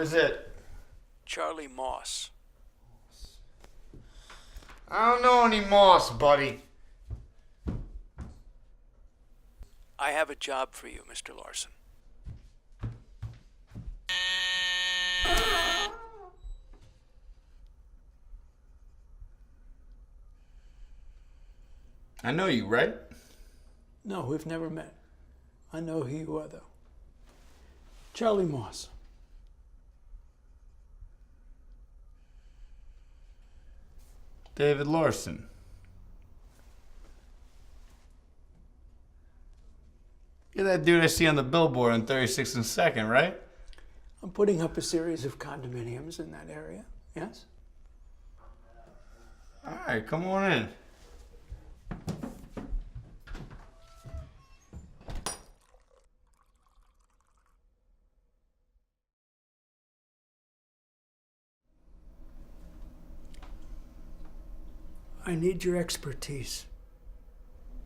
is it? Charlie Moss. I don't know any Moss, buddy. I have a job for you, Mr. Larson. I know you, right? No, we've never met. I know who you are, though. Charlie Moss. David Larson. You're that dude I see on the billboard on 36th and 2nd, right? I'm putting up a series of condominiums in that area, yes? All right, come on in. I need your expertise.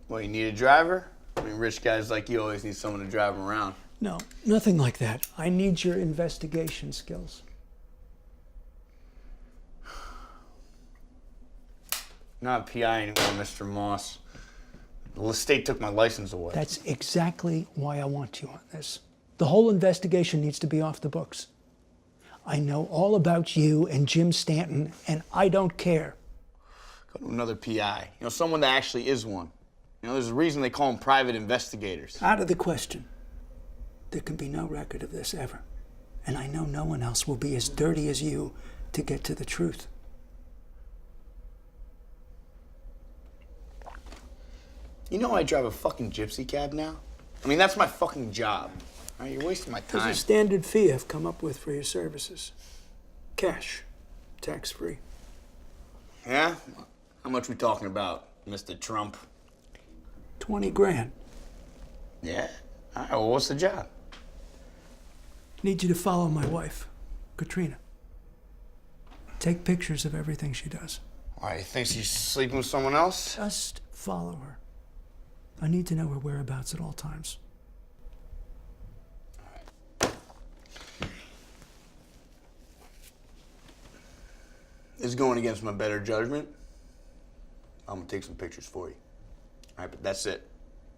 Well, you need a driver? I mean, rich guys like you always need someone to drive them around. No, nothing like that. I need your investigation skills. Not a PI anymore, Mr. Moss. The state took my license away. That's exactly why I want you on this. The whole investigation needs to be off the books. I know all about you and Jim Stanton, and I don't care. Go to another PI. You know, someone that actually is one. You know, there's a reason they call them private investigators. Out of the question. There can be no record of this ever. And I know no one else will be as dirty as you to get to the truth. You know I drive a fucking gypsy cab now? I mean, that's my fucking job. All right, you're wasting my time. There's a standard fee I've come up with for your services. Cash. Tax-free. Yeah? How much we talking about, Mr. Trump? 20 grand. Yeah? All right, well, what's the job? Need you to follow my wife, Katrina. Take pictures of everything she does. Why, you think she's sleeping with someone else? Just follow her. I need to know her whereabouts at all times. This is going against my better judgment. I'm gonna take some pictures for you. All right, but that's it.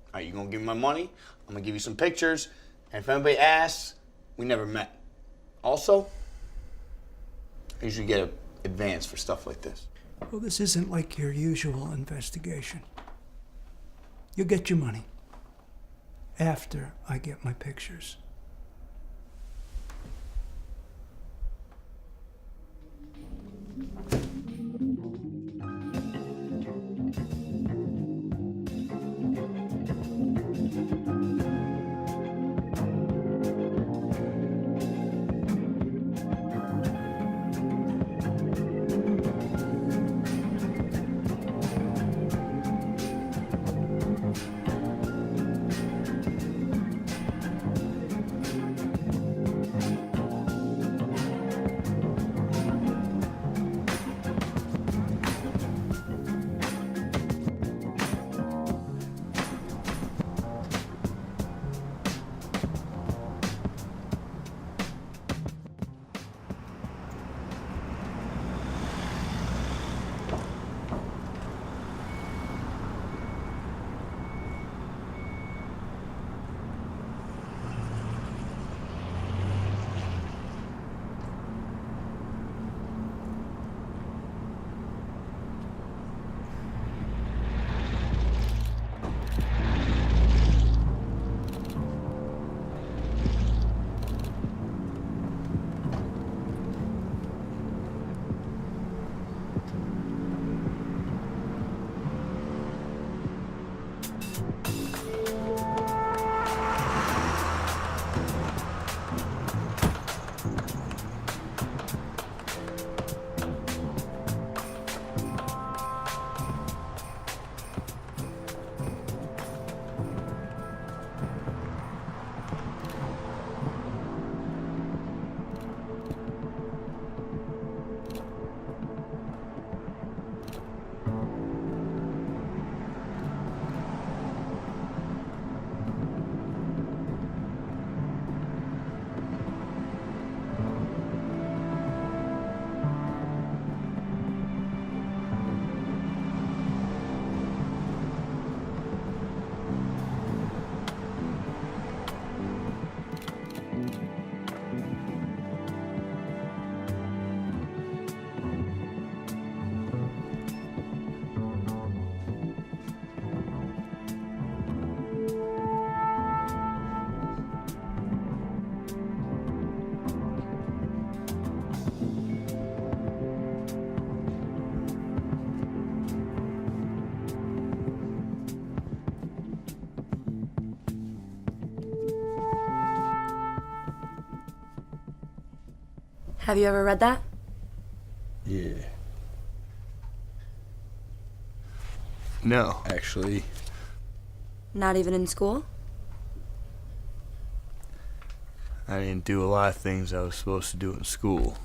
All right, you're gonna give me my money, I'm gonna give you some pictures, and if anybody asks, we never met. Also, I usually get an advance for stuff like this. Well, this isn't like your usual investigation. You'll get your money after I get my pictures. Have you ever read that? Yeah. No. Actually, Not even in school? I didn't do a lot of things I was supposed to do in school.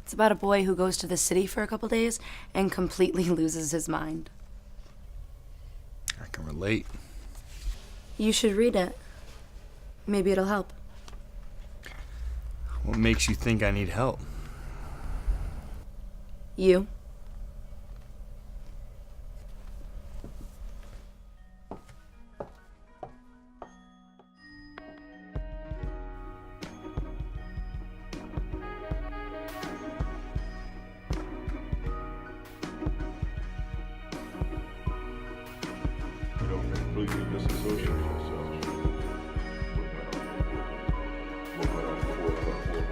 It's about a boy who goes to the city for a couple days and completely loses his mind. I can relate. You should read it. Maybe it'll help. What makes you think I need help? You? You don't completely disassociate yourself. What went on before, what happens.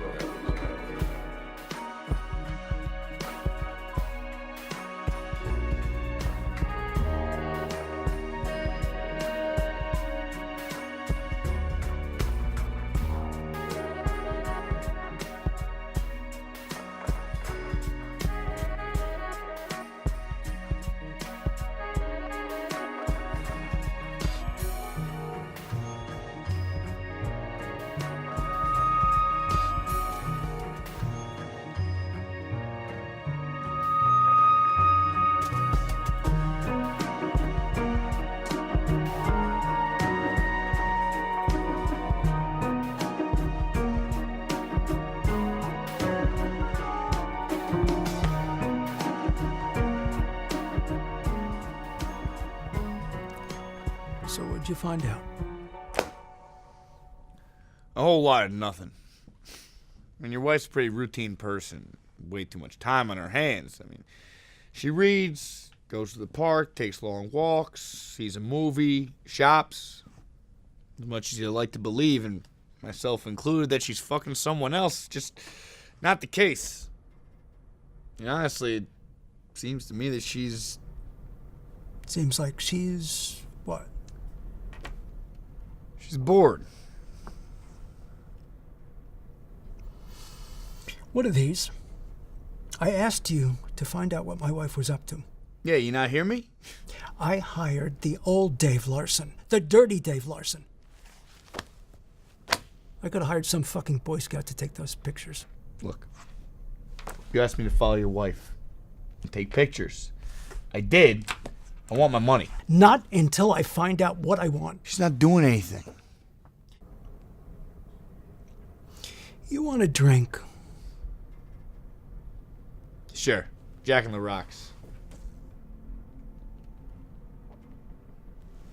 So what'd you find out? A whole lot of nothing. I mean, your wife's a pretty routine person. Way too much time on her hands. I mean, she reads, goes to the park, takes long walks, sees a movie, shops. As much as you like to believe, and myself included, that she's fucking someone else, just not the case. And honestly, it seems to me that she's... Seems like she's what? She's bored. What are these? I asked you to find out what my wife was up to. Yeah, you not hear me? I hired the old Dave Larson, the dirty Dave Larson. I could have hired some fucking Boy Scout to take those pictures. Look, you asked me to follow your wife and take pictures. I did. I want my money. Not until I find out what I want. She's not doing anything. You want a drink? Sure. Jack in the Rocks.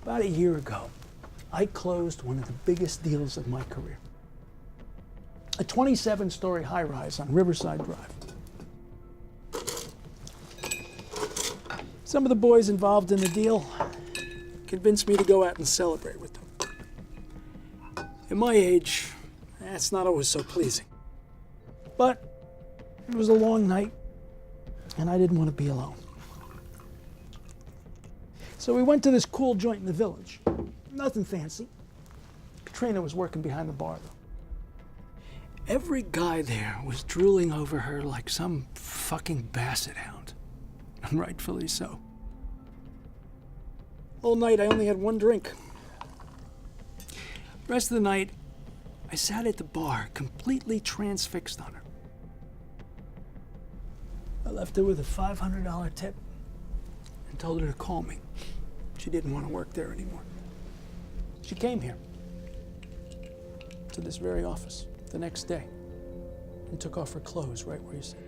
About a year ago, I closed one of the biggest deals of my career. A 27-story high-rise on Riverside Drive. Some of the boys involved in the deal convinced me to go out and celebrate with them. At my age, that's not always so pleasing. But it was a long night, and I didn't want to be alone. So we went to this cool joint in the village. Nothing fancy. Katrina was working behind the bar, though. Every guy there was drooling over her like some fucking basset hound. And rightfully so. All night, I only had one drink. The rest of the night, I sat at the bar, completely transfixed on her. I left her with a $500 tip and told her to call me. She didn't want to work there anymore. She came here to this very office the next day and took off her clothes right where you sit.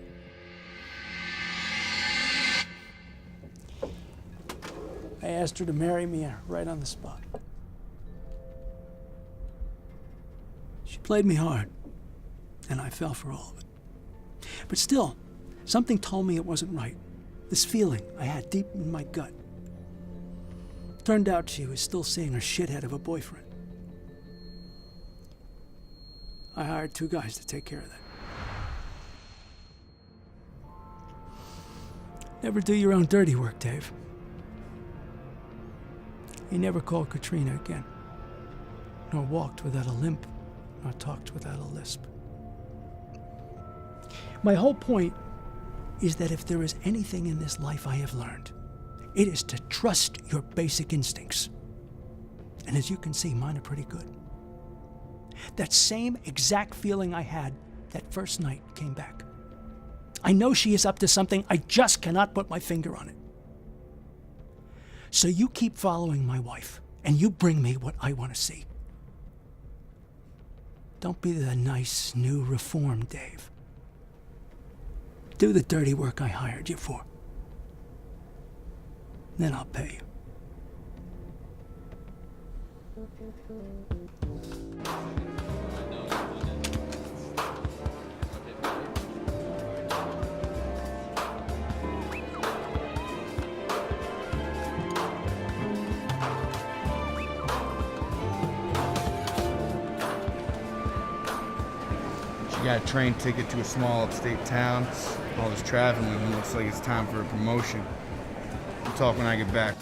I asked her to marry me right on the spot. She played me hard, and I fell for all of it. But still, something told me it wasn't right. This feeling I had deep in my gut. Turned out she was still seeing her shithead of a boyfriend. I hired 2 guys to take care of that. Never do your own dirty work, Dave. He never called Katrina again, nor walked without a limp, nor talked without a lisp. My whole point is that if there is anything in this life I have learned, it is to trust your basic instincts. And as you can see, mine are pretty good. That same exact feeling I had that first night came back. I know she is up to something, I just cannot put my finger on it. So you keep following my wife, and you bring me what I want to see. Don't be the nice, new, reformed Dave. Do the dirty work I hired you for. Then I'll pay you. She got a train ticket to a small upstate town. All this traveling looks like it's time for a promotion. We'll talk when I get back.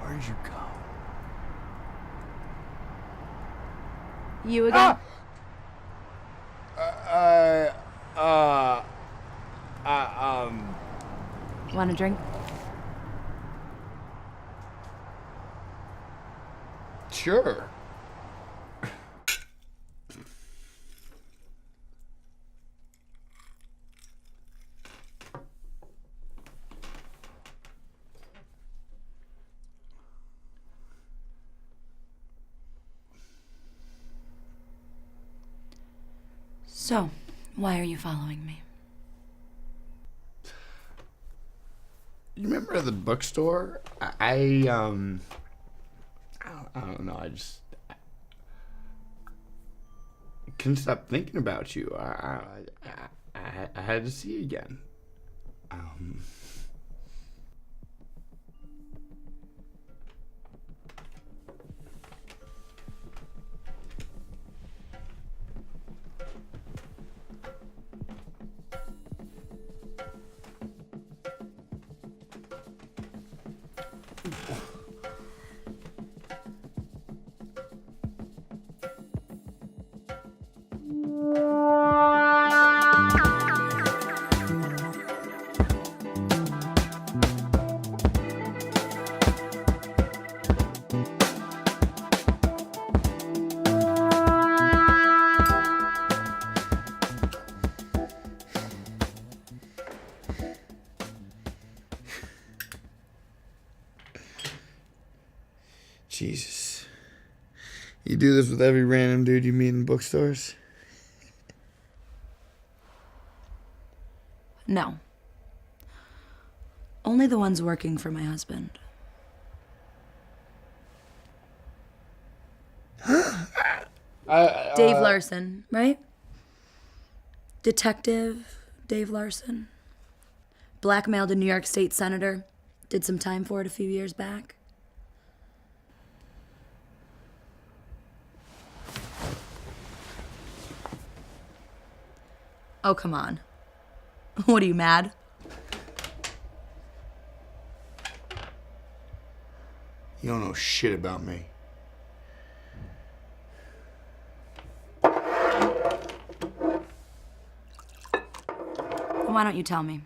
Where'd you go? You again? Want a drink? Sure. So, why are you following me? You remember the bookstore? I don't know. I couldn't stop thinking about you. I had to see you again. Jesus. You do this with every random dude you meet in bookstores? No. Only the ones working for my husband. Dave Larson, right? Detective Dave Larson. Blackmailed a New York State senator. Did some time for it a few years back. Oh, come on. What are you, mad? You don't know shit about me. Why don't you tell me?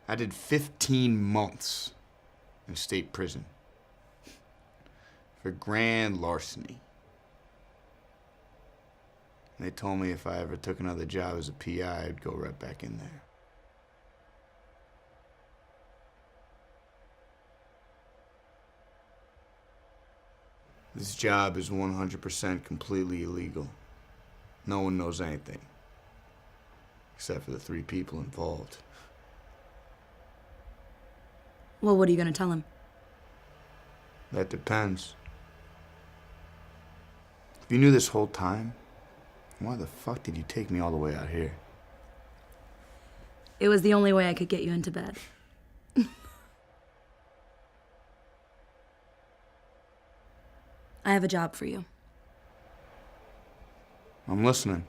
I did 15 months in state prison for grand larceny. They told me if I ever took another job as a PI, I'd go right back in there. This job is 100% completely illegal. No one knows anything, except for the 3 people involved. Well, what are you gonna tell him? That depends. If you knew this whole time, why the fuck did you take me all the way out here? It was the only way I could get you into bed. I have a job for you. I'm listening.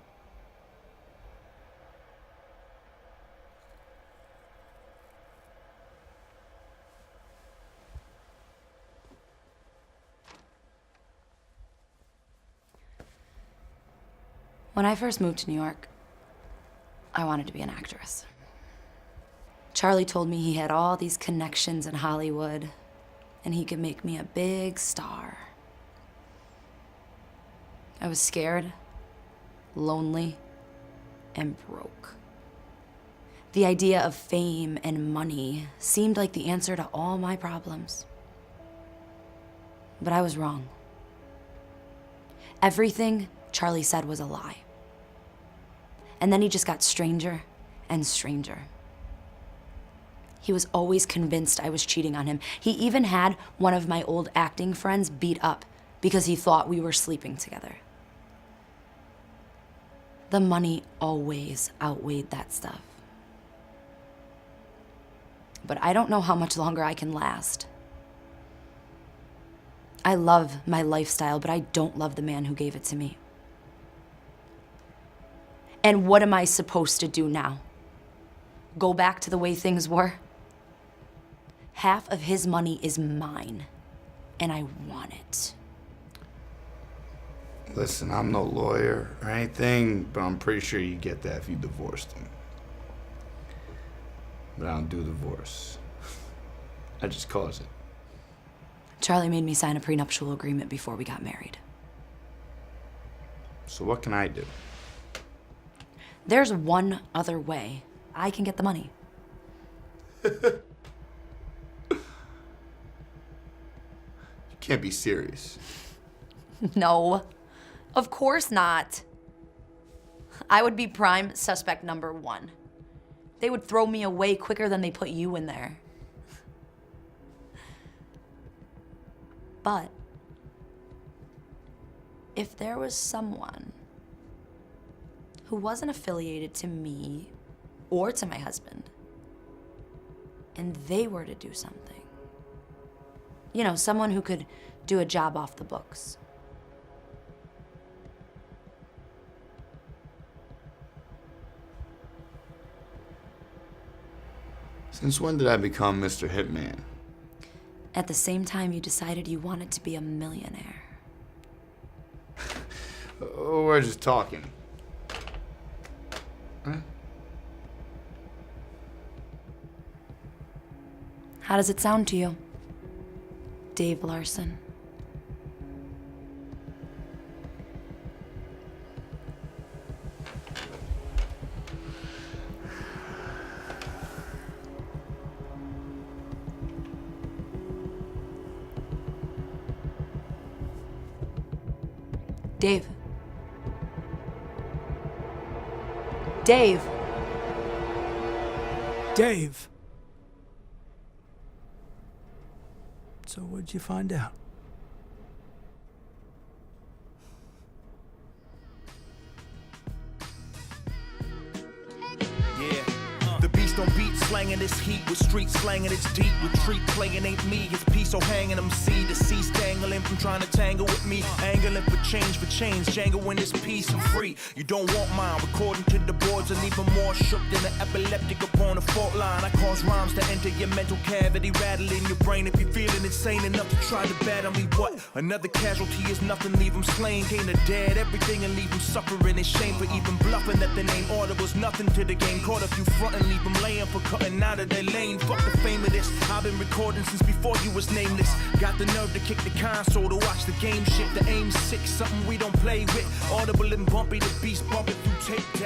When I first moved to New York, I wanted to be an actress. Charlie told me he had all these connections in Hollywood, and he could make me a big star. I was scared, lonely, and broke. The idea of fame and money seemed like the answer to all my problems. But I was wrong. Everything Charlie said was a lie. And then he just got stranger and stranger. He was always convinced I was cheating on him. He even had one of my old acting friends beat up because he thought we were sleeping together. The money always outweighed that stuff. But I don't know how much longer I can last. I love my lifestyle, but I don't love the man who gave it to me. And what am I supposed to do now? Go back to the way things were? Half of his money is mine, and I want it. Listen, I'm no lawyer or anything, but I'm pretty sure you get that if you divorced him. But I don't do divorce. I just cause it. Charlie made me sign a prenuptial agreement before we got married. So what can I do? There's one other way I can get the money. You can't be serious. No, of course not. I would be prime suspect number 1. They would throw me away quicker than they put you in there. But if there was someone who wasn't affiliated to me or to my husband, and they were to do something, you know, someone who could do a job off the books. Since when did I become Mr. Hitman? At the same time you decided you wanted to be a millionaire. Oh, we're just talking. Huh? How does it sound to you, Dave Larson? Dave. Dave. Dave. So what'd you find out? The beast on beat, slanging this heat with street slanging its deep. Retreat playing ain't me, his piece so hanging him see. Deceased dangling from trying to tangle with me. Angling for change, jangling this piece I'm free. You don't want mine, according to the boards, and even more shook than an epileptic upon a fault line. I cause rhymes to enter your mental cavity, rattling your brain. If you're feeling insane enough to try to battle me, what? Another casualty is nothing, leave him slain. Gain a dead everything and leave him suffering in shame for even bluffing that the name order was nothing to the game. Caught a few front and leave them laying for cutting out of their lane. Fuck the fame of this. I've been recording since before you was nameless. Got the nerve to kick the console to watch the game shit. The aim's sick, something we don't play with. Audible and bumpy, the beast bumping through tape deck.